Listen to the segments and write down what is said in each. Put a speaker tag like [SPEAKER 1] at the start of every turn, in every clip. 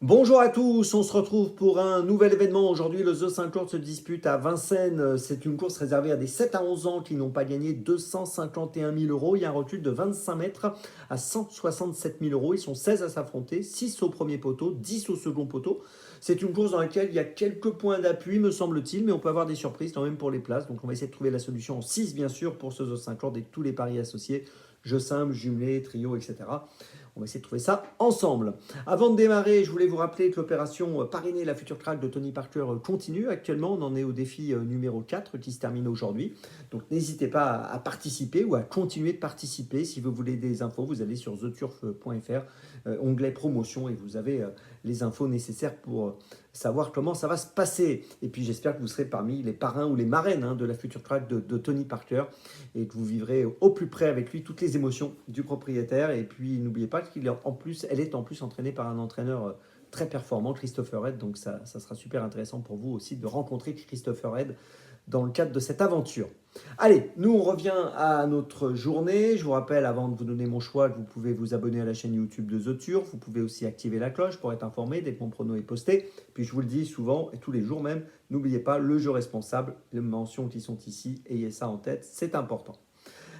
[SPEAKER 1] Bonjour à tous, on se retrouve pour un nouvel événement. Aujourd'hui, le The 50 se dispute à Vincennes. C'est une course réservée à des 7 à 11 ans qui n'ont pas gagné 251 000 euros. Il y a un recul de 25 mètres à 167 000 euros. Ils sont 16 à s'affronter, 6 au premier poteau, 10 au second poteau. C'est une course dans laquelle il y a quelques points d'appui, me semble-t-il, mais on peut avoir des surprises quand même pour les places. Donc on va essayer de trouver la solution en 6, bien sûr, pour ce The 50 et tous les paris associés, jeux simples, jumelés, trio, etc. On va essayer de trouver ça ensemble. Avant de démarrer, je voulais vous rappeler que l'opération Parrainer la future crack de Tony Parker continue. Actuellement, on en est au défi numéro 4 qui se termine aujourd'hui. Donc n'hésitez pas à participer ou à continuer de participer. Si vous voulez des infos, vous allez sur theturf.fr, onglet promotion, et vous avez les infos nécessaires pour savoir comment ça va se passer. Et puis j'espère que vous serez parmi les parrains ou les marraines de la future crack de Tony Parker et que vous vivrez au plus près avec lui toutes les émotions du propriétaire. Et puis n'oubliez pas qu'elle est en plus entraînée par un entraîneur très performant, Christopher Head. Donc ça sera super intéressant pour vous aussi de rencontrer Christopher Head dans le cadre de cette aventure. Allez, nous on revient à notre journée. Je vous rappelle, avant de vous donner mon choix, que vous pouvez vous abonner à la chaîne YouTube de The Turf. Vous pouvez aussi activer la cloche pour être informé dès que mon prono est posté. Puis je vous le dis souvent, et tous les jours même, n'oubliez pas le jeu responsable, les mentions qui sont ici, ayez ça en tête, c'est important.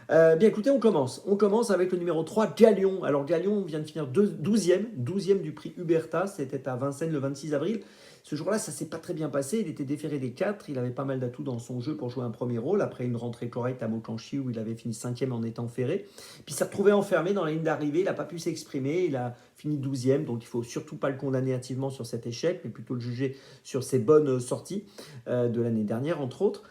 [SPEAKER 1] Bien écoutez, on commence. On commence avec le numéro 3, Galion. Alors Galion vient de finir 12e du prix Huberta. C'était à Vincennes le 26 avril. Ce jour-là, ça ne s'est pas très bien passé. Il était déféré des 4. Il avait pas mal d'atouts dans son jeu pour jouer un premier rôle. Après une rentrée correcte à Mokanchi où il avait fini 5e en étant ferré. Puis il s'est retrouvé enfermé dans la ligne d'arrivée. Il n'a pas pu s'exprimer. Il a fini 12e. Donc il ne faut surtout pas le condamner hâtivement sur cet échec, mais plutôt le juger sur ses bonnes sorties de l'année dernière, entre autres.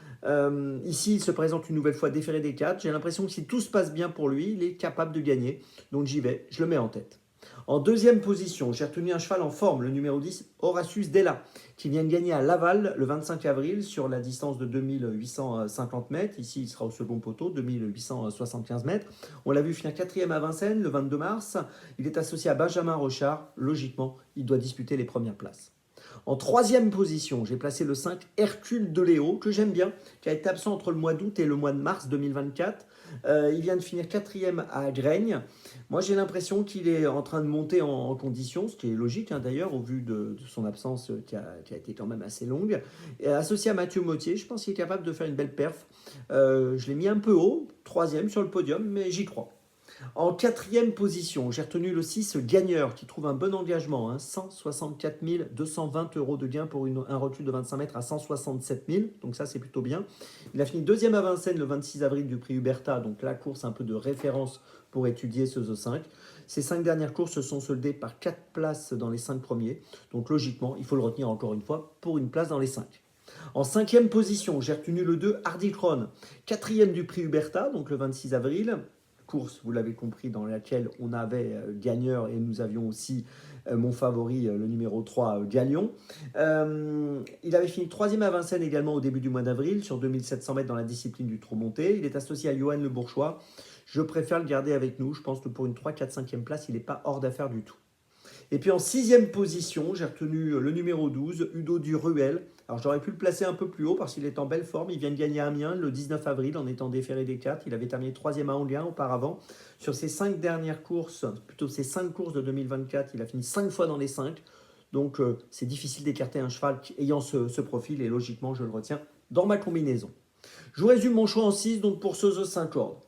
[SPEAKER 1] Ici, il se présente une nouvelle fois déféré des 4. J'ai l'impression que si tout se passe bien pour lui, il est capable de gagner. Donc j'y vais, je le mets en tête. En deuxième position, j'ai retenu un cheval en forme, le numéro 10, Horatius Della, qui vient de gagner à Laval le 25 avril sur la distance de 2850 mètres. Ici, il sera au second poteau, 2875 mètres. On l'a vu finir quatrième à Vincennes le 22 mars. Il est associé à Benjamin Rochard. Logiquement, il doit disputer les premières places. En troisième position, j'ai placé le 5 Hercule de Léo, que j'aime bien, qui a été absent entre le mois d'août et le mois de mars 2024. Il vient de finir quatrième à Graigne. Moi, j'ai l'impression qu'il est en train de monter en condition, ce qui est logique d'ailleurs, au vu de son absence qui a été quand même assez longue. Et associé à Mathieu Mottier, je pense qu'il est capable de faire une belle perf. Je l'ai mis un peu haut, troisième sur le podium, mais j'y crois. En quatrième position, j'ai retenu le 6 Gagneur qui trouve un bon engagement, 164 220 euros de gain pour un recul de 25 mètres à 167 000, donc ça c'est plutôt bien. Il a fini deuxième à Vincennes le 26 avril du prix Huberta, donc la course un peu de référence pour étudier ce The 5. Ces 5 dernières courses se sont soldées par 4 places dans les 5 premiers, donc logiquement il faut le retenir encore une fois pour une place dans les 5. En cinquième position, j'ai retenu le 2 Hardy Crown, quatrième du prix Huberta, donc le 26 avril. Course, vous l'avez compris, dans laquelle on avait Gagneur et nous avions aussi mon favori, le numéro 3, Galion. Il avait fini troisième à Vincennes également au début du mois d'avril sur 2700 mètres dans la discipline du trot monté. Il est associé à Johan Le Bourgeois. Je préfère le garder avec nous. Je pense que pour une 3, 4, 5e place, il n'est pas hors d'affaire du tout. Et puis en sixième position, j'ai retenu le numéro 12, Udo Duruel. Alors j'aurais pu le placer un peu plus haut parce qu'il est en belle forme. Il vient de gagner à Amiens le 19 avril en étant déféré des 4. Il avait terminé troisième à Anguin auparavant. Sur ses 5 dernières courses, plutôt ses 5 courses de 2024, il a fini 5 fois dans les 5. Donc c'est difficile d'écarter un cheval ayant ce profil et logiquement je le retiens dans ma combinaison. Je vous résume mon choix en 6 donc pour ce The 5 ordres.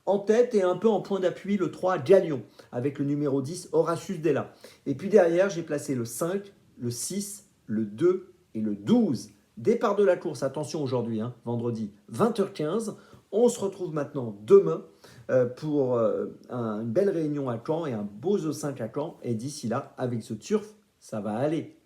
[SPEAKER 1] En tête et un peu en point d'appui le 3 Galion avec le numéro 10 Horatius Della. Et puis derrière, j'ai placé le 5, le 6, le 2 et le 12. Départ de la course, attention aujourd'hui, vendredi 20h15. On se retrouve maintenant demain pour une belle réunion à Caen et un beau The 5 à Caen. Et d'ici là, avec ce turf, ça va aller.